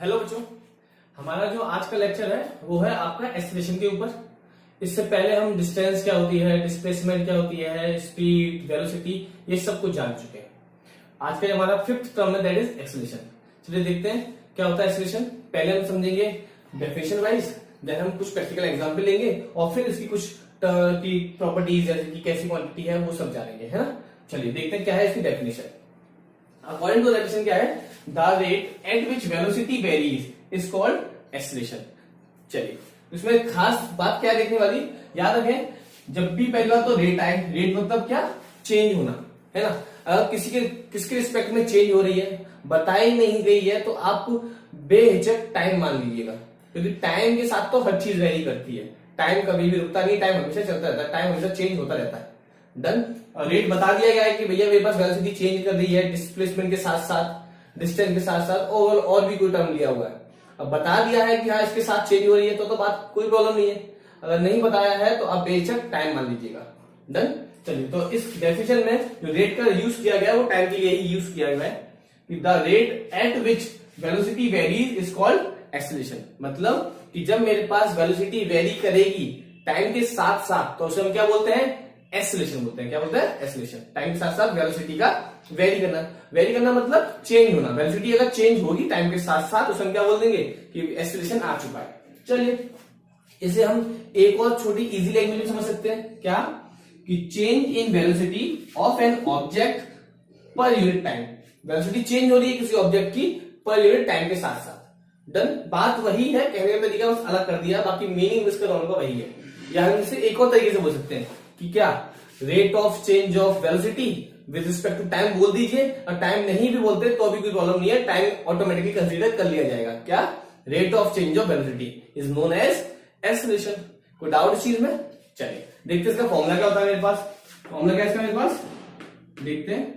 Hello बच्चों, हमारा जो आज का लेक्चर है वो है आपका एक्सीलरेशन के ऊपर। इससे पहले हम डिस्टेंस क्या होती है, डिस्प्लेसमेंट क्या होती है, स्पीड, वेलोसिटी, ये सब कुछ जान चुके हैं। आज का जो हमारा फिफ्थ टर्म है दैट इज एक्सीलरेशन। चलिए देखते हैं क्या होता है एक्सीलरेशन। पहले हम समझेंगे डेफिनेशन वाइज, देन हम कुछ प्रैक्टिकल एग्जाम्पल लेंगे और फिर इसकी कुछ की प्रॉपर्टीज जैसे कि कैसी क्वांटिटी है वो सब जानेंगे, है ना। चलिए देखते हैं क्या है इसकी डेफिनेशन। अकॉर्डिंग टू डेफिनेशन क्या है, the rate at which velocity varies is called acceleration. चलिए इसमें खास बात क्या देखने वाली, याद रखें जब भी पहली बार तो रेट आए, रेट मतलब क्या, चेंज होना, है ना। अगर किसके रिस्पेक्ट में चेंज हो रही है बताई नहीं गई है तो आप बेहिचक टाइम मान लीजिएगा, क्योंकि टाइम के साथ तो हर चीज वेरी करती है। टाइम कभी भी रुकता नहीं, टाइम हमेशा चलता रहता है, टाइम हमेशा चेंज होता रहता है। डन। रेट बता दिया गया है कि भैया मेरे पास वेलोसिटी चेंज कर रही है डिस्प्लेसमेंट के साथ साथ, डिस्टेंस के साथ साथ, और भी कोई टर्म लिया हुआ है। अब बता दिया है कि हाँ इसके साथ चेंज हो रही है तो बात कोई प्रॉब्लम नहीं है। अगर नहीं बताया है तो आप बेशक टाइम मान लीजिएगा। डन। चलिए तो इस डेफिनेशन में जो रेट का यूज किया गया है वो टाइम के लिए ही यूज किया गया है कि the rate at which velocity varies is called acceleration. मतलब कि जब मेरे पास वेलोसिटी वेरी करेगी टाइम के साथ साथ तो उसे हम क्या बोलते हैं, एक्सीलरेशन बोलते हैं। क्या बोलते हैं, एक्सीलरेशन। टाइम के साथ साथ वेलोसिटी का वेरी करना मतलब चेंज होना। वेलोसिटी अगर चेंज होगी टाइम के साथ साथ उसे हम क्या बोल देंगे कि एक्सीलरेशन आ चुका है। चलिए इसे हम एक और छोटी इजी लैंग्वेज में समझ सकते हैं, क्या कि change in velocity of an object per unit time. Velocity change हो रही है किसी ऑब्जेक्ट की पर यूनिट टाइम के साथ साथ। डन। बात वही है, कहने का तरीका बस अलग कर दिया, बाकी मीनिंग इसका दोनों का वही है। या हम इसे एक और तरीके से बोल सकते हैं कि क्या, rate of change of velocity with respect to time बोल दीजिए, और टाइम नहीं भी बोलते तो भी कोई प्रॉब्लम नहीं है, टाइम ऑटोमेटिकली कंसीडर कर लिया जाएगा। क्या, rate of change of velocity is known as acceleration. कोई डाउट इस चीज में? चलिए देखते हैं इसका फॉर्मूला क्या होता है मेरे पास। फॉर्मूला क्या है इसका मेरे पास, देखते हैं।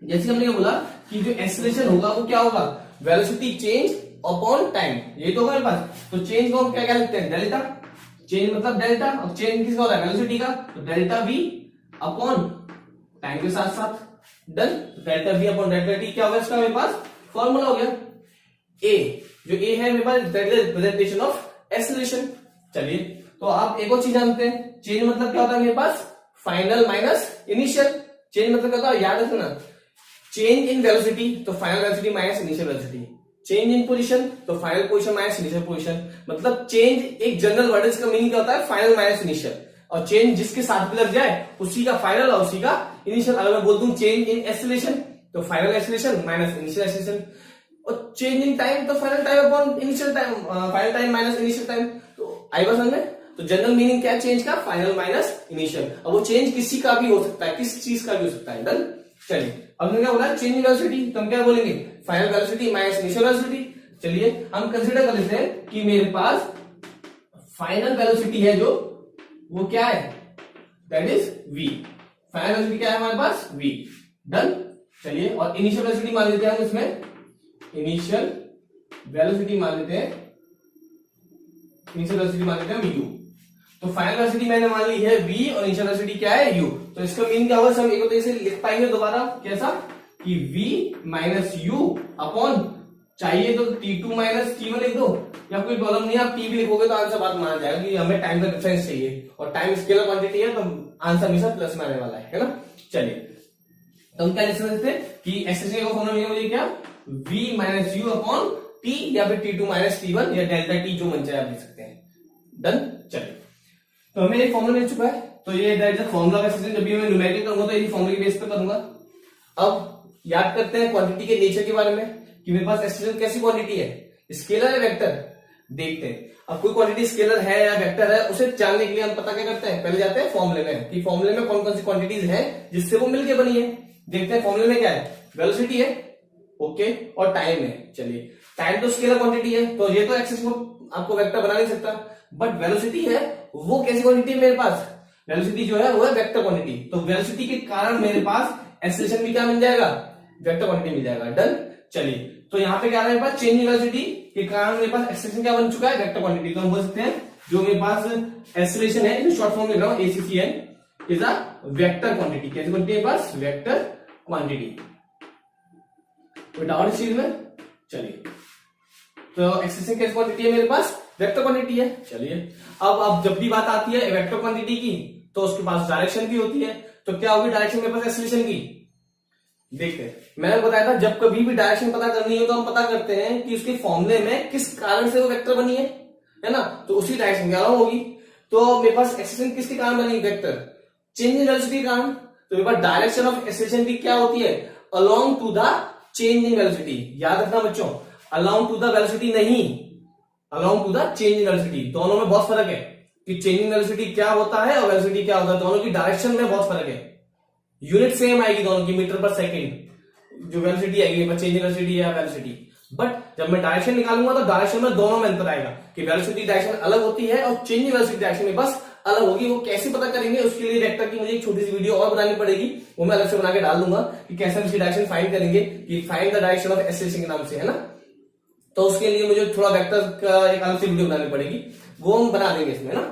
जैसे हमने बोला कि जो एक्सीलरेशन होगा वो क्या होगा, वेलोसिटी चेंज अपॉन टाइम, यही तो होगा मेरे पास। तो चेंज को हम क्या कह सकते हैं, डेल्टा। चेंज मतलब डेल्टा, और चेंज किसका होता है, वेलोसिटी का, तो डेल्टा वी अपॉन टाइम के साथ साथ। Done. Delta we upon delta T क्या होगा इसका मेरे पास फॉर्मूला हो गया। ए, जो ए है मेरे पास that is representation of acceleration. चलिए तो आप एक और चीज जानते हैं, चेंज मतलब क्या होता है मेरे पास, फाइनल माइनस इनिशियल। चेंज मतलब क्या होता है, याद रखना, चेंज इन वेलोसिटी तो final velocity minus initial velocity, change in position तो final position minus initial position. मतलब चेंज एक जनरल वर्ड, इसका मीनिंग क्या होता है, फाइनल माइनस इनिशियल। और चेंज जिसके साथ भी लग जाए उसी का फाइनल और उसी का इनिशियल। अगर मैं बोल दूं चेंज इन एक्सीलरेशन तो final acceleration minus initial acceleration, और चेंज इन टाइम तो final time upon initial time, final time minus initial time. तो आई बात समझ में। तो जनरल मीनिंग क्या है चेंज का, फाइनल माइनस इनिशियल। अब वो चेंज किसी का भी हो सकता है, किस चीज का भी हो सकता है। डन। चलिए अब हमने क्या बोला, चेंज इन वेलोसिटी, तो हम क्या बोलेंगे, final velocity minus initial velocity. चलिए हम कंसीडर कर लेते हैं कि मेरे पास फाइनल वेलोसिटी है जो वो क्या है, that is v। Final velocity क्या है हमारे पास, v। डन। चलिए और इनिशियल वेलोसिटी मान लेते हैं हम इसमें, इनिशियल वेलोसिटी मान लेते हैं, इनिशियल वेलोसिटी मान लेते हैं u। तो फाइनल वेलोसिटी मैंने मान ली है v और इनिशियल वेलोसिटी क्या है u। तो इसका मीनिंग क्या होगा, हम एक तरीके से लिख पाएंगे दोबारा, कैसा कि v माइनस u अपॉन, चाहिए तो T2 माइनस T1 लिख दो, या कोई प्रॉब्लम नहीं, आप T भी लिखोगे तो आंसर बात माना जाएगा कि हमें टाइम का डिफरेंस चाहिए, और टाइम स्केलर क्वांटिटी है तो आंसर हमेशा प्लस में आने वाला है ना। चलिए तो हम क्या लिख सकते हैं कि एक्सीलरेशन का फॉर्मूला मिलेगा मुझे क्या, v minus u upon t, या फिर T2 माइनस T1 या डेल्टा t, जो मन चाहे आप लिख सकते हैं। डन। चलिए तो हमें एक फॉर्मूला मिल चुका है, तो ये दैट इज फॉर्मूला का एक्सीलरेशन। जब भी मैं न्यूमेरिकल करूंगा तो ये फॉर्मूले के बेस पे करूंगा। अब याद करते हैं क्वांटिटी के नेचर के बारे में कि मेरे पास एक्सीलरेशन कैसी क्वांटिटी है, स्केलर है वेक्टर। देखते हैं अब कोई क्वांटिटी स्केलर है या वेक्टर है, उसे जानने के लिए हम पता क्या करते हैं, पहले जाते हैं फॉर्मूले में कि फॉर्मूले में कौन कौन सी क्वांटिटीज है जिससे वो मिलके बनी है। देखते हैं फॉर्मूले में क्या है, वेलोसिटी है, ओके, और टाइम है। चलिए टाइम तो स्केलर क्वांटिटी है तो ये तो एक्सेस आपको वेक्टर बना नहीं सकता, बट वेलोसिटी है वो कैसी क्वांटिटी है मेरे पास, वेलोसिटी जो है वो है वेक्टर क्वांटिटी। तो वेलोसिटी के कारण मेरे पास एक्सीलरेशन भी क्या मिल जाएगा, वेक्टर क्वांटिटी मिल जाएगा। डन। चलिए तो यहाँ पे क्या है मेरे पास, चेंज इन वेलोसिटी के कारण मेरे पास एक्सीलरेशन क्या बन चुका है, वेक्टर क्वांटिटी। तो हम बोल सकते हैं जो मेरे पास एक्सीलरेशन है, शॉर्ट फॉर्म लिख रहा हूं ACCN, is a vector quantity. कैसी क्वांटिटी है पास, वेक्टर क्वांटिटी। कोई डाउट इस चीज में? चलिए तो एक्सेलरेशन कैसी क्वांटिटी है मेरे पास? वेक्टर क्वांटिटी है। चलिए अब जब भी बात आती है वेक्टर क्वांटिटी की तो उसके पास डायरेक्शन भी होती है। तो क्या होगी डायरेक्शन मेरे पास एक्सेलरेशन की? देखते हैं, मैंने बताया था जब कभी भी डायरेक्शन पता करनी हो तो हम पता करते हैं कि उसके फॉर्मूले में किस कारण से वो वेक्टर बनी है ना, तो उसी डायरेक्शन के अलावा होगी। तो मेरे पास एक्सेलरेशन किसके कारण बनी? वेक्टर चेंज इन वेलोसिटी के कारण। तो मेरे पास डायरेक्शन ऑफ एक्सेलरेशन की क्या होती है? Along to the change in velocity. याद रखना बच्चों, अलोंग टू द वेलोसिटी नहीं, along to the change in velocity. दोनों में बहुत फर्क है कि चेंज इन वेलोसिटी क्या होता है और वेलोसिटी क्या होता है, दोनों की डायरेक्शन में बहुत फर्क है। यूनिट सेम आएगी दोनों की, मीटर पर सेकंड जो वेलोसिटी आएगी, चेंज इन वेलोसिटी या वेलोसिटी, बट जब मैं डायरेक्शन निकालूंगा तो डायरेक्शन में दोनों में अंतर आएगा कि वेलोसिटी डायरेक्शन अलग होती है और चेंज इन वेलोसिटी डायरेक्शन में बस अलग होगी। वो कैसे पता करेंगे उसके लिए वेक्टर की मुझे एक छोटी सी वीडियो और बनानी पड़ेगी, वो मैं अलग से बना के डाल दूंगा कि कैसे हम इसकी डायरेक्शन फाइंड करेंगे, कि find the direction of acceleration के नाम से, है ना। तो उसके लिए मुझे थोड़ा वेक्टर का एक अलग से वीडियो बनानी पड़ेगी, वो हम बना देंगे इसमें ना।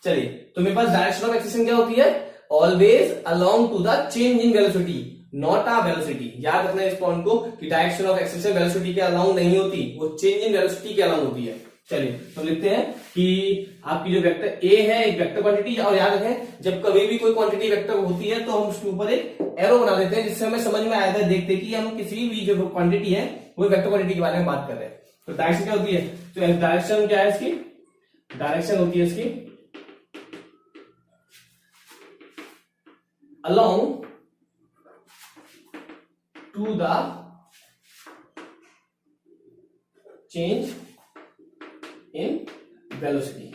चलिए, तो मेरे पास डायरेक्शन ऑफ एक्सेलरेशन क्या होती है? Always along to the change in velocity, not a velocity. याद रखना इस पॉइंट को कि डायरेक्शन ऑफ एक्सेलरेशन वेलोसिटी के अलाउंग नहीं होती, वो चेंज इन वेलोसिटी के अलाउंग होती है। चलिए तो लिखते हैं कि आपकी जो वेक्टर ए है एक वेक्टर क्वांटिटी, और याद रखें जब कभी भी कोई क्वांटिटी वेक्टर होती है तो हम उसके ऊपर एक एरो बना देते हैं, जिससे हमें समझ में आया था देखते कि हम किसी भी जो क्वांटिटी है वो वेक्टर क्वांटिटी के बारे में बात कर रहे हैं। तो डायरेक्शन क्या होती है? तो डायरेक्शन क्या है इसकी? डायरेक्शन होती है इसकी along to the change in velocity.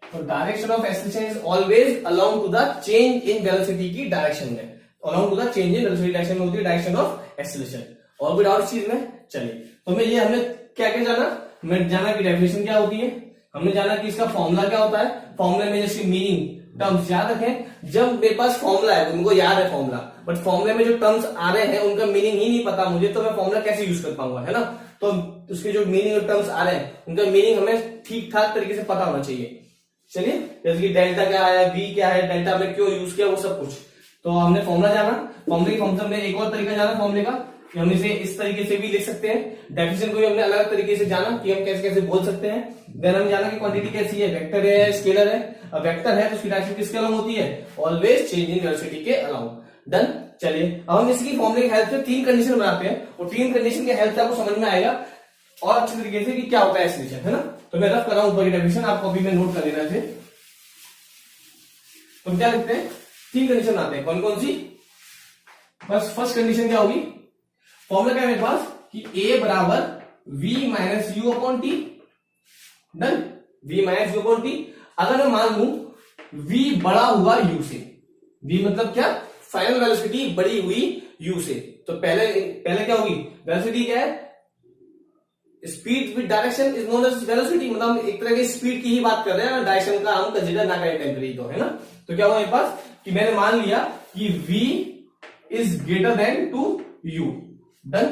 तो direction of acceleration is always along to the change in velocity की डायरेक्शन में, along to the change in velocity direction में होती है डायरेक्शन ऑफ एक्सेलरेशन। और कोई डाउट चीज में? चलिए तो मैं ये हमने क्या क्या जाना, मैं जाना कि डेफिनेशन क्या होती है, हमने जाना कि इसका फॉर्मूला क्या होता है, फॉर्मूला में जैसे मीनिंग टर्म्स याद रखें। जब मेरे पास फॉर्मूला है उनको याद है फॉर्मूला, बट फॉर्मूले में जो टर्म्स आ रहे हैं उनका मीनिंग ही नहीं पता मुझे, तो मैं फॉर्मूला कैसे यूज कर पाऊंगा, है ना। तो उसके जो मीनिंग और टर्म्स आ रहे हैं उनका मीनिंग हमें ठीक ठाक तरीके से पता होना चाहिए। चलिए, जैसे कि डेल्टा क्या है, वी क्या है, डेल्टा में क्यों यूज किया, वो सब कुछ। तो हमने फॉर्मूला जाना, फॉर्मूले की फॉर्मूला में एक और तरीका जाना फॉर्मूले का कि हम इसे इस तरीके से भी लिख सकते हैं, डेफिनेशन को भी हमने अलग तरीके से जाना कि हम कैसे कैसे बोल सकते हैं। देन हम जाना कि क्वांटिटी कैसी है, वेक्टर है स्केलर है। अब वेक्टर है तो उसकी डायरेक्शन किसके अलाउंग होती है? ऑलवेज चेंज इन वेलोसिटी के अलाउंग। डन। चलिए अब हम इसकी फॉर्मूले की हेल्प से तीन कंडीशन बनाते हैं और तीन कंडीशन के हेल्प से आपको समझ में आएगा और अच्छे तरीके से कि क्या होता है एक्सेलरेशन, है ना। तो मैं रफ कर रहा हूं ऊपर की डेफिनेशन, आप कॉपी में नोट कर लेना इसे। तो क्या लिखते हैं? तीन कंडीशन बनाते हैं। कौन कौन सी? बस फर्स्ट कंडीशन क्या होगी? फॉर्मूला क्या है मेरे पास कि A बराबर V minus you upon T. Done. V minus you upon T. अगर मैं मान लूं V बड़ा हुआ U से, V मतलब क्या? फाइनल वेलोसिटी बड़ी हुई U से, तो पहले क्या होगी? वेलोसिटी क्या है? Speed with direction is known as velocity, मतलब हम एक तरह की स्पीड की ही बात कर रहे हैं, डायरेक्शन का हम कंसीडर ना करें टेम्परेरी, तो है ना। तो क्या हुआ मेरे पास कि मैंने मान लिया कि V is greater than to U। Done.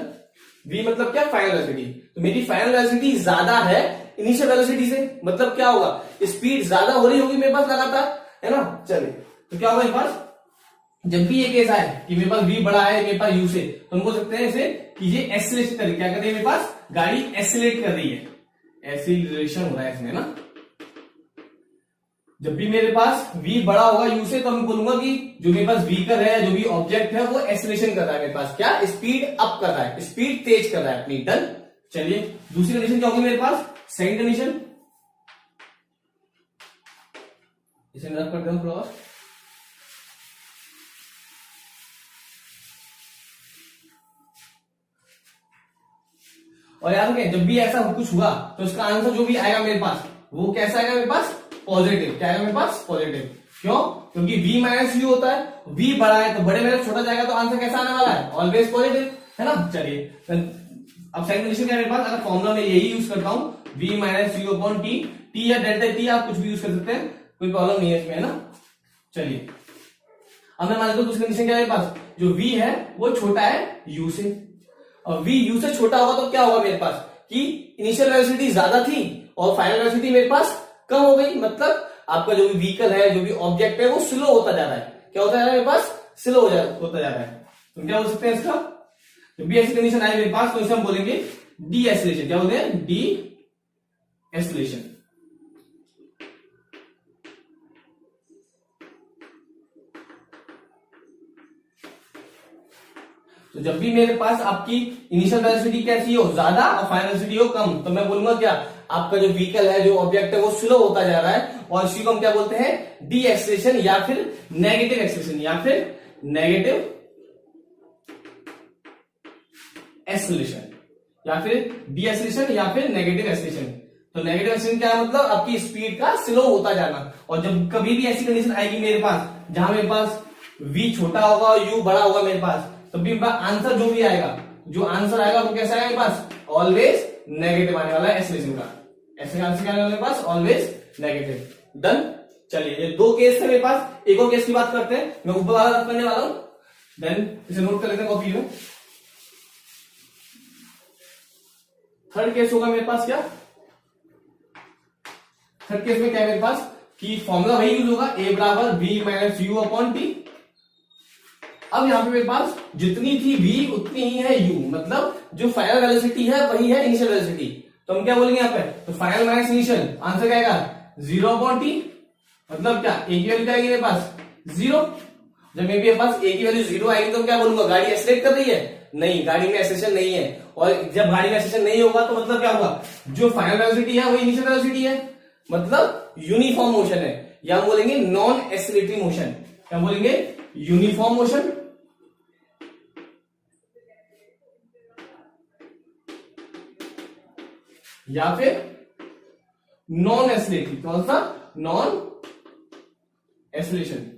V मतलब क्या? Final velocity. तो मेरी फाइनल वेलोसिटी ज्यादा है इनिशियल वेलोसिटी से, मतलब क्या होगा? स्पीड ज्यादा हो रही होगी मेरे पास लगातार, है ना। चलिए तो क्या होगा मेरे पास, जब भी ये केस आए कि मेरे पास V बड़ा है मेरे पास U से, तो हम बोल सकते हैं इसे कि ये एक्सीलरेट कर, क्या कर रही है मेरे पास? गाड़ी एक्सीलरेट कर रही है, एक्सीलरेशन हो रहा है इसमें ना। जब भी मेरे पास V बड़ा होगा U से, तो मैं बोलूंगा कि जो मेरे पास व्हीकल है, जो भी ऑब्जेक्ट है, वो एक्सीलरेशन कर रहा है मेरे पास, क्या? स्पीड अप कर रहा है, स्पीड तेज कर रहा है अपनी। डन। चलिए दूसरी कंडीशन क्या होगी मेरे पास? सेकंड कंडीशन, इसे रख करते हैं थोड़ा और याद रखें जब भी ऐसा कुछ हुआ तो इसका आंसर जो भी आएगा मेरे पास वो कैसा आएगा मेरे पास? पॉजिटिव। क्या आएगा मेरे पास? पॉजिटिव। क्यों? क्योंकि V माइनस यू होता है, V बड़ा है तो बड़े में छोटा जाएगा, तो आंसर कैसा आने वाला है? ऑलवेज पॉजिटिव, है ना। चलिए अब सेकंड कंडीशन क्या है मेरे पास? अगर फॉर्मूला में यही यूज करता हूं V minus you upon T, T या डेल्टा टी आप कुछ भी यूज कर सकते हैं, कोई प्रॉब्लम नहीं है इसमें, है ना। चलिए अब मैं मान लेता हूं दूसरी कंडीशन क्या है मेरे पास? जो V है वो छोटा है U से, और V U से छोटा होगा तो क्या होगा मेरे पास कि इनिशियल वेलोसिटी ज्यादा थी और फाइनल वेलोसिटी मेरे पास कम हो गई, मतलब आपका जो भी व्हीकल है, जो भी ऑब्जेक्ट है, वो स्लो होता जा रहा है। क्या होता जा रहा है मेरे पास? स्लो होता जा रहा है। तो क्या बोल सकते हैं इसका? जब भी ऐसी कंडीशन आए मेरे पास तो इसे हम बोलेंगे डी एस्लेशन। क्या बोलते हैं? डी एस्लेशन। तो जब भी मेरे पास आपकी इनिशियल वेलोसिटी कैसी हो, ज्यादा, और फाइनल वेलोसिटी हो कम, तो मैं बोलूंगा क्या, आपका जो व्हीकल है, जो ऑब्जेक्ट है, वो स्लो होता जा रहा है, और इसी को हम क्या बोलते हैं? डी एक्सेलरेशन या फिर नेगेटिव एक्सेलरेशन या फिर नेगेटिव एक्सेलरेशन या फिर डी एक्सेलरेशन या फिर नेगेटिव एक्सेलरेशन। तो नेगेटिव एक्सेलरेशन क्या है? मतलब आपकी स्पीड का स्लो होता जाना। और जब कभी भी ऐसी कंडीशन आएगी मेरे पास जहां मेरे पास v छोटा होगा और u बड़ा होगा मेरे पास, तब भी मेरा आंसर जो भी आएगा, जो आंसर आएगा वो कैसा आएगा मेरे पास? ऑलवेज नेगेटिव आने वाला है एक्सेलरेशन का। ऐसे आंसर क्या आने वाला है मेरे पास? Always negative. डन। चलिए, ये दो केस है मेरे पास, एक और केस की बात करते हैं, मैं ऊपर वाला करने वाला हूं। देन इसे नोट कर लेते हैं कॉपी में। थर्ड केस होगा मेरे पास क्या? थर्ड केस में क्या है मेरे पास कि फॉर्मूला वही यूज होगा, a बराबर v minus you upon T. अब यहां पे मेरे पास जितनी थी v उतनी ही है u, मतलब जो फाइनल वेलोसिटी है वही है इनिशियल वेलोसिटी। तो हम क्या बोलेंगे यहाँ पे? तो फाइनल माइनस इनिशियल, आंसर क्या आएगा? 0 अपॉन टी। मतलब क्या, a की वैल्यू क्या आएगी मेरे पास? 0। जब मेरे पास a की वैल्यू 0 आएगी तो क्या बोलूंगा? गाड़ी एक्सेलरेट कर रही है? नहीं, गाड़ी में एक्सेलरेशन नहीं है। और जब गाड़ी में एक्सेलरेशन नहीं होगा तो मतलब क्या होगा? जो फाइनल वेलोसिटी है वही इनिशियल वेलोसिटी है, मतलब यूनिफॉर्म मोशन है, या हम बोलेंगे नॉन एक्सेलरेटरी मोशन। क्या बोलेंगे? यूनिफॉर्म मोशन या फिर नॉन एक्सेलरेटरी। कौन सा? Non acceleration.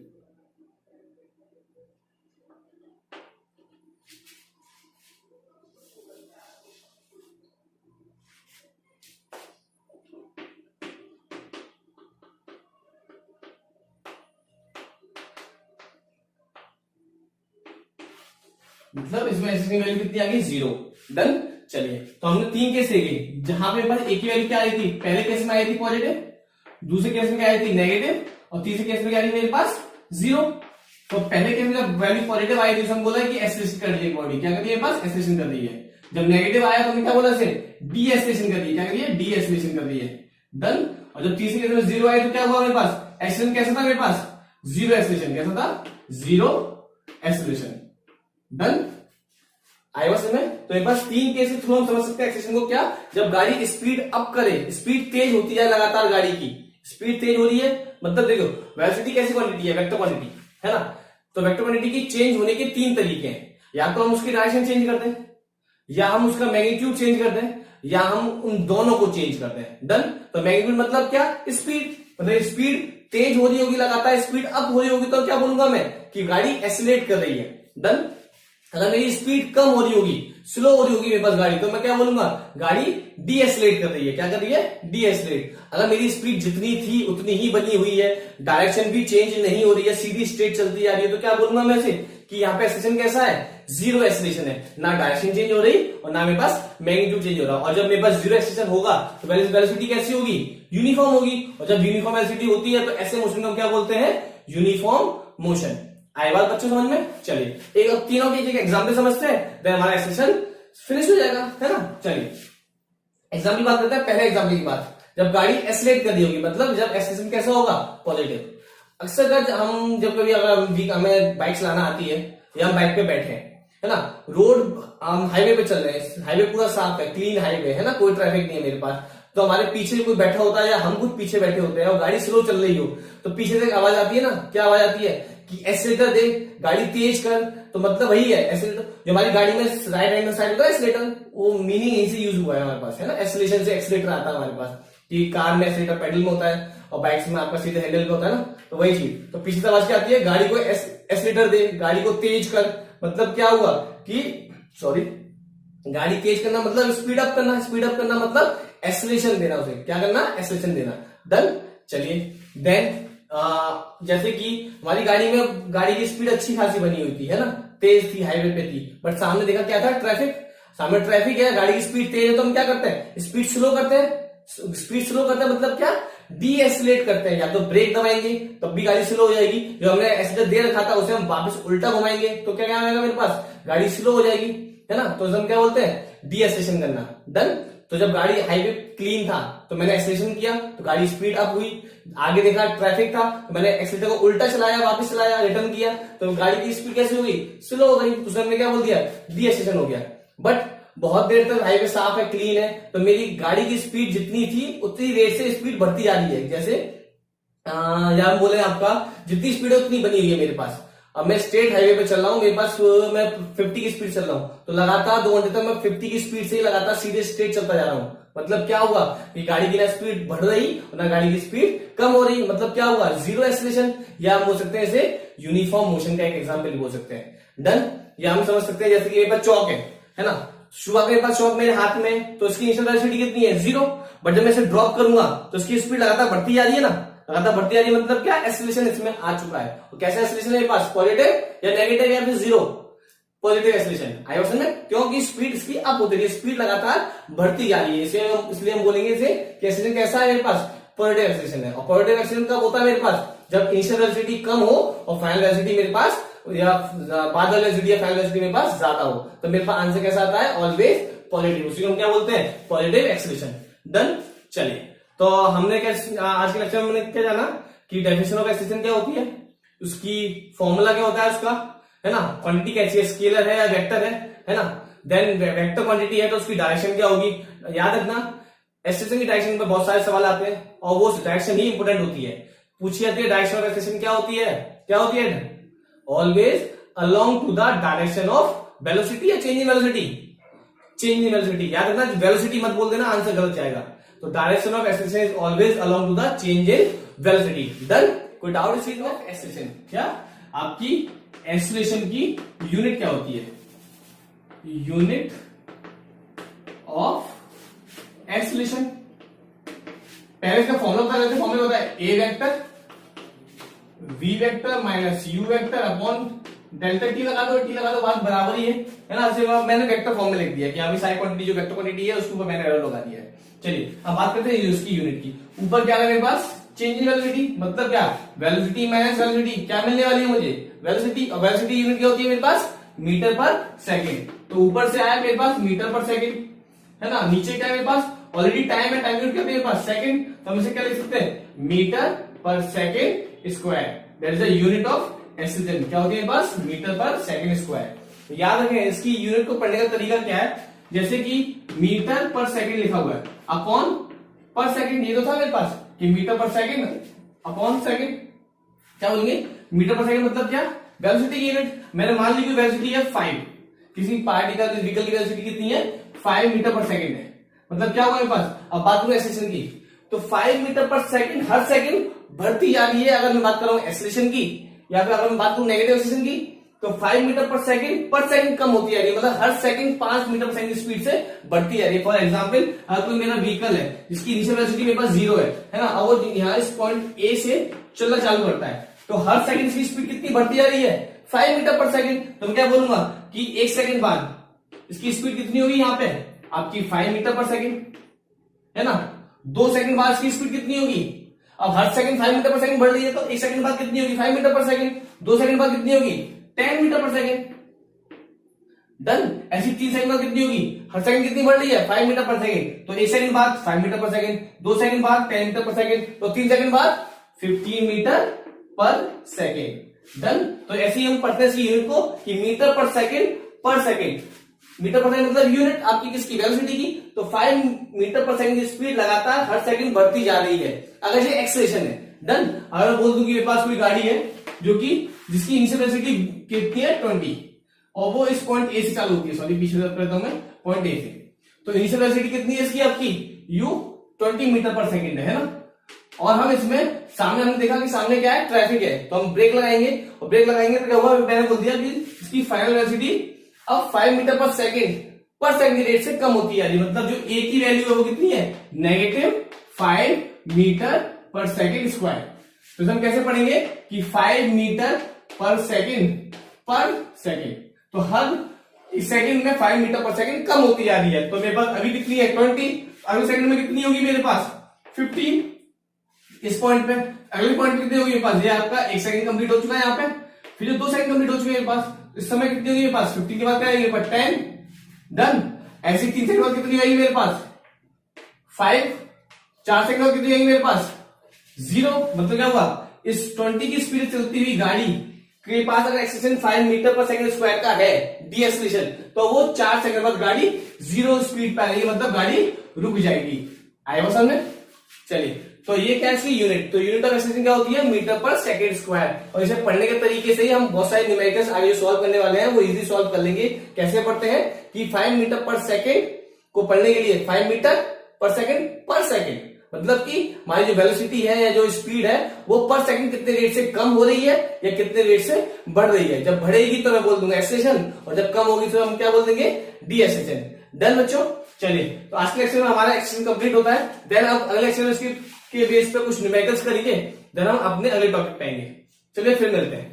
मतलब इसमें एक्सेलरेशन वैल्यू कितनी आ गई? 0। डन। चलिए, तो हमने 3 केस देखे जहां पे पास एक ही वैल्यू क्या आई थी? पहले केस में आई थी पॉजिटिव, दूसरे केस में क्या आई थी? नेगेटिव, और तीसरे केस में क्या आई थी मेरे पास? 0। तो पहले केस में जब वैल्यू पॉजिटिव आई थी तो हम बोला कि एक्सेलरेशन कर रही है बॉडी। क्या कर रही है? पास एक्सेलरेशन कर रही है। जब नेगेटिव आया तो हमने क्या बोला? इसे डी एक्सेलरेशन कर रही है। क्या कर रही है? डी एक्सेलरेशन कर रही है। डन। और जब तीसरे केस में 0 आया तो क्या हुआ मेरे पास? एक्सेलरेशन कैसा था मेरे पास? 0 एक्सेलरेशन। कैसा था? 0 एक्सेलरेशन। डन। आया समझ में? तो मेरे पास 3 केस के थ्रू हम समझ सकते हैं एक्सेलरेशन को। क्या? जब गाड़ी स्पीड अप करे, स्पीड तेज होती है लगातार, गाड़ी की स्पीड तेज हो रही है, मतलब देखो वेलोसिटी कैसी क्वांटिटी है? वेक्टर क्वांटिटी है ना। तो वेक्टर क्वांटिटी की चेंज होने के 3 तरीके हैं, या तो हम उसकी डायरेक्शन चेंज करते हैं, या हम उसका मैग्नीट्यूड चेंज करते हैं, या हम उन दोनों को चेंज करते हैं। डन। तो मैग्नीट्यूड मतलब क्या? स्पीड, मतलब स्पीड तेज हो रही होगी लगातार, स्पीड अप हो रही होगी, तो क्या बोलूंगा मैं? कि गाड़ी एक्सीलरेट कर रही है। डन। अगर मेरी स्पीड कम हो रही होगी, स्लो हो रही होगी मेरे पास गाड़ी, तो मैं क्या बोलूंगा? गाड़ी डी एक्सीलरेट कर रही है। क्या कर रही है? D accelerate. अगर मेरी स्पीड जितनी थी उतनी ही बनी हुई है, डायरेक्शन भी चेंज नहीं हो रही है, सीधी स्ट्रेट चलती जा रही है, तो क्या बोलूंगा मैं इसे? कि यहाँ पे एक्सेलरेशन कैसा है? 0 एक्सेलरेशन है, ना डायरेक्शन चेंज हो रही और ना मेरे पास मैग्नीट्यूड चेंज हो रहा। और जब मेरे पास 0 एक्सेलरेशन होगा तो वेलोसिटी कैसी होगी? यूनिफॉर्म होगी। और जब यूनिफॉर्म वेलोसिटी होती है तो ऐसे मोशन को हम क्या बोलते हैं? Uniform motion. आई बात बच्चों समझ में? चलिए, एक अब तीनों के एक एग्जाम्पल समझते हैं, देन हमारा एक्सेलरेशन फिनिश हो जाएगा, है ना। चलिए, एग्जाम्पल की बात करते हैं। पहले एग्जाम्पल की बात, जब गाड़ी एक्सेलरेट कर दी होगी, मतलब जब एक्सेलरेशन कैसा होगा? पॉजिटिव। अक्सर हम जब कभी अगर हमें बाइक चलाना आती है या हम बाइक पे बैठे हैं, है ना, रोड हम हाईवे पे चल रहे हैं, हाईवे पूरा साफ है, क्लीन हाईवे है ना, कोई ट्रैफिक नहीं है मेरे पास, तो हमारे पीछे कोई बैठा होता है या हम खुद पीछे बैठे होते हैं और गाड़ी स्लो चल रही हो, तो पीछे से एक आवाज आती है ना, क्या आवाज आती है? कि एक्सीलेटर दे, गाड़ी तेज कर। तो मतलब वही है एक्सीलेटर, जो हमारी गाड़ी में राइट हैंड साइड होता है एक्सीलेटर, वो मीनिंग यहीं से यूज हुआ है हमारे पास, है ना। एक्सीलेशन से एक्सीलेटर आता है हमारे पास, कि कार में एक्सीलेटर पेडल में होता है और बाइक्स में आपका सीधे हैंडल पे होता है ना, तो वही चीज। तो पीछे से आवाज क्या आती है? गाड़ी को एक्सीलेटर दे, गाड़ी को तेज कर। मतलब क्या हुआ कि गाड़ी तेज करना मतलब स्पीड अप करना, स्पीड अप करना मतलब एक्सीलरेशन देना, उसे क्या करना? एक्सीलरेशन देना। डन। चलिए, देन जैसे कि हमारी गाड़ी की स्पीड अच्छी खासी बनी हुई थी, है ना, तेज थी, हाईवे पे थी, बट सामने देखा क्या था? ट्रैफिक। सामने ट्रैफिक है, गाड़ी की स्पीड तेज है, तो हम क्या करते हैं? स्पीड स्लो करते हैं। स्पीड स्लो करते हैं मतलब क्या? डी एक्सीलरेट करते हैं, या तो ब्रेक दबाएंगे तब भी गाड़ी स्लो हो जाएगी, जो हमने एक्सीलरेटर दे रखा था उसे हम वापस उल्टा घुमाएंगे तो क्या आएगा मेरे पास? गाड़ी स्लो हो जाएगी। है ना। तो हम क्या बोलते हैं, डी एक्सेलरेशन करना। डन। तो जब गाड़ी हाईवे क्लीन था तो मैंने एक्सेलरेशन किया तो गाड़ी स्पीड अप हुई। आगे देखा ट्रैफिक था तो मैंने एक्सेलरेटर को उल्टा चलाया, वापस चलाया, रिटर्न किया, तो गाड़ी की स्पीड कैसे हुई, स्लो हो गई। उसने हमने क्या बोल दिया, डी एक्सेलरेशन हो गया। बट बहुत देर तक हाईवे साफ है, क्लीन है, तो मेरी गाड़ी की स्पीड जितनी थी उतनी रेट से स्पीड बढ़ती जा रही है। जैसे यहाँ बोले आपका जितनी स्पीड है उतनी बनी हुई है मेरे पास। अब मैं स्टेट हाईवे पे चल रहा हूँ, मेरे पास मैं 50 की स्पीड चल रहा हूँ, तो लगातार 2 घंटे तक मैं 50 की स्पीड से ही लगातार सीधे स्ट्रेट चलता जा रहा हूँ। मतलब क्या हुआ कि गाड़ी की ना स्पीड बढ़ रही और ना गाड़ी की स्पीड कम हो रही। मतलब क्या हुआ, जीरो एक्सीलरेशन, या हम बोल सकते हैं इसे यूनिफॉर्म मोशन का एक एग्जाम्पल बोल सकते हैं। डन। या हम समझ सकते हैं जैसे कि मेरे पास चौक है ना, शुरुआत मेरे पास चौक मेरे हाथ में, तो इसकी इनिशियल वेलोसिटी कितनी है, 0। बट जब मैं इसे ड्रॉप करूंगा तो इसकी स्पीड लगातार बढ़ती जा रही है ना, लगातार बढ़ती जा रही है। मतलब क्या, एक्सीलरेशन इसमें आ चुका है। और कैसा एक्सीलरेशन है मेरे पास, पॉजिटिव या नेगेटिव या फिर 0, पॉजिटिव एक्सीलरेशन। आई समझ में, क्योंकि स्पीड इसकी अप होती है, स्पीड लगातार बढ़ती जा रही है, इसलिए हम बोलेंगे इसे कि एक्सीलरेशन कैसा है मेरे पास, पॉजिटिव एक्सीलरेशन है। और पॉजिटिव एक्सीलरेशन कब होता है मेरे पास, जब इनिशियल वेलोसिटी कम हो और फाइनल वेलोसिटी मेरे पास, या बाद वाली वेलोसिटी या फाइनल वेलोसिटी मेरे पास ज्यादा हो, तो मेरे पास आंसर कैसा आता है, ऑलवेज पॉजिटिव। उसी को हम क्या बोलते हैं, पॉजिटिव एक्सीलरेशन। डन। चलिए, तो हमने क्या आज के लेक्चर में हमने क्या जाना कि डेफिनेशन ऑफ एक्सीलरेशन क्या होती है, उसकी फॉर्मूला क्या होता है उसका, है ना। क्वांटिटी कैसी है, स्केलर है या वेक्टर है ना। देन वेक्टर क्वांटिटी है तो उसकी डायरेक्शन क्या होगी। याद रखना, एक्सीलरेशन की डायरेक्शन में बहुत सारे सवाल आते हैं और वो डायरेक्शन ही इंपोर्टेंट होती है। पूछी जाती है डायरेक्शन ऑफ एक्सीलरेशन क्या होती है, क्या होती है, always along to the direction of velocity या change in velocity, change in velocity. याद रखना, वेलोसिटी मत बोल देना, आंसर गलत जाएगा। तो direction of acceleration is always along to the change in velocity. Done. कोई डाउट इस चीज में, एक्सीलरेशन क्या, आपकी एक्सीलरेशन की यूनिट क्या होती है, यूनिट ऑफ एक्सीलरेशन। पहले इसका फॉर्मूला बता देते हैं। फॉर्मूला होता है a vector v vector minus u vector upon delta t लगा दो, टी लगा दो, बात बराबर ही है ना। इससे मैंने वेक्टर फॉर्म में लिख दिया कि अभी सारी क्वांटिटी जो वेक्टर क्वांटिटी है उसके ऊपर मैंने एरो लगा दिया है। चलिए अब बात करते हैं उसकी यूनिट की। ऊपर क्या है मेरे पास, चेंज इन वेलोसिटी, मतलब क्या, वेलोसिटी माइनस वेलोसिटी, क्या मिलने वाली है मुझे, वेलोसिटी। और वेलोसिटी यूनिट क्या होती है मेरे पास, मीटर पर सेकेंड। तो ऊपर से आया मेरे पास मीटर पर सेकेंड, है ना। नीचे क्या है मेरे पास, ऑलरेडी टाइम है, टाइम यूनिट क्या है मेरे पास, सेकेंड। तो हम इसे क्या लिख सकते हैं, मीटर पर second square, that is the unit of acceleration. क्या होती है मेरे पास, मीटर पर सेकेंड स्क्वायर। तो याद रखें इसकी यूनिट को पढ़ने का तरीका क्या है, जैसे कि मीटर पर सेकेंड लिखा हुआ है अपॉन पर सेकेंड, ये तो था मेरे पास कि मीटर पर सेकेंड अपॉन सेकेंड। क्या बोलेंगे, मीटर पर सेकेंड मतलब क्या, वेलोसिटी की यूनिट। मैंने मान ली कि वेलोसिटी है 5, किसी पार्टिकल व्हीकल की वेलोसिटी कितनी है, 5 मीटर पर सेकेंड है। मतलब क्या हुआ मेरे पास, अब बात करूं एक्सीलरेशन की, तो 5 मीटर पर सेकेंड हर सेकेंड बढ़ती जा रही है। अगर मैं बात कर रहा हूं एक्सीलरेशन की, या फिर अगर मैं बात करूं नेगेटिव एक्सीलरेशन की, तो 5 मीटर पर सेकंड कम होती जा रही है। मतलब हर सेकंड 5 मीटर पर सेकंड की स्पीड से बढ़ती जा रही है। फॉर एग्जांपल, अगर कोई मेरा व्हीकल है जिसकी इनिशियल वेलोसिटी मेरे पास 0 है ना, और वो यहाँ इस पॉइंट ए से चलना चालू करता है, तो हर सेकंड की स्पीड कितनी बढ़ती जा रही है, 5 मीटर पर सेकंड। तो मैं क्या बोलूंगा कि 1 सेकंड बाद इसकी स्पीड कितनी होगी, यहाँ पे आपकी 5 मीटर पर सेकंड, है ना। 2 सेकंड बाद इसकी स्पीड कितनी होगी, अब हर सेकंड 5 मीटर पर सेकंड बढ़ रही है, तो 1 सेकंड बाद कितनी होगी, 5 मीटर पर सेकंड। 2 सेकंड बाद कितनी होगी, 10 मीटर पर सेकंड। डन। ऐसी 3 सेकंड बाद कितनी होगी, हर सेकंड कितनी बढ़ रही है, 5 मीटर पर सेकंड। तो 1 सेकंड बाद 5 मीटर पर सेकंड, 2 सेकंड बाद 10 मीटर पर सेकंड, तो 3 सेकंड बाद 15 मीटर पर सेकंड। डन। तो ऐसे ही हम पढ़ते हैं इसकी यूनिट को कि मीटर पर सेकंड। मीटर पर सेकंड मतलब यूनिट आपकी किसकी, वेलोसिटी की। तो 5 मीटर पर सेकंड की स्पीड लगातार हर सेकंड बढ़ती जा रही है, अगर ये एक्सेलरेशन है। डन। अगर बोल दूं कि मेरे पास कोई गाड़ी है जो कि जिसकी इनिशियल वेलोसिटी कितनी है 20, और वो इस पॉइंट ए से चालू होती है, सॉरी पीछे करता हूं मैं, पॉइंट ए से। तो इनिशियल वेलोसिटी कितनी है इसकी आपकी, u 20 मीटर पर सेकंड है ना। और हम इसमें सामने हमने देखा कि सामने क्या है, ट्रैफिक है, तो हम ब्रेक लगाएंगे, और ब्रेक लगाएंगे तो क्या हुआ, मैंने बोल दिया कि इसकी फाइनल वेलोसिटी अब 5 मीटर पर सेकंड की रेट से कम होती है। मतलब जो ए की वैल्यू है वो कितनी है, -5 मीटर पर सेकंड स्क्वायर। तो हम कैसे पढ़ेंगे कि 5 मीटर पर सेकंड, तो हर सेकंड में 5 मीटर पर सेकंड कम होती जा रही है। तो मेरे पास अभी कितनी है 20, अगले सेकंड में कितनी होगी मेरे पास 15। इस पॉइंट पे अगले पॉइंट पे कितनी होगी मेरे पास, ये आपका 1 सेकंड कंप्लीट हो चुका है यहाँ पे, फिर जो 2 सेकंड कंप्लीट हो चुके हैं मेरे पास, इस समय कितनी होगी मेरे पास 15 के बाद क्या आएगी 10, डन। ऐसे 3 सेकंड बाद कितनी आएगी मेरे पास 5, 4 सेकंड बाद कितनी आएगी मेरे पास 0। मतलब क्या हुआ, इस 20 की स्पीड चलती हुई गाड़ी के पास अगर एक्सेलरेशन 5 मीटर पर सेकंड स्क्वायर का है डीएक्सेलरेशन, तो वो 4 सेकंड बाद गाड़ी 0 स्पीड पे आएगी, मतलब गाड़ी रुक जाएगी। आएगा समझ में। चलिए, तो ये क्या है इसकी यूनिट, तो यूनिट ऑफ एक्सेलरेशन क्या होती है मीटर पर सेकंड स्क्वायर। और इसे पढ़ने के तरीके से ही हम बहुत सारे न्यूमेरिकल्स आगे सॉल्व करने वाले हैं, वो इजी सॉल्व कर लेंगे। कैसे पढ़ते हैं कि 5 मीटर पर सेकंड को पढ़ने के लिए 5 मीटर पर सेकंड मतलब कि हमारी जो वेलोसिटी है या जो स्पीड है वो पर सेकंड कितने रेट से कम हो रही है या कितने रेट से बढ़ रही है। जब बढ़ेगी तो मैं बोल दूंगा एक्सेलरेशन, और जब कम होगी तो हम क्या बोल देंगे डीएक्सेलरेशन। डन बच्चों। चलिए, तो आज के लेक्चर में हमारा एक्सेलरेशन कंप्लीट होता है। देन अब अगले लेक्चर में इसके बेस पे कुछ न्यूमेरिकल्स करेंगे, देन हम अपने अगले टॉपिक पे आएंगे। चलिए फिर मिलते हैं।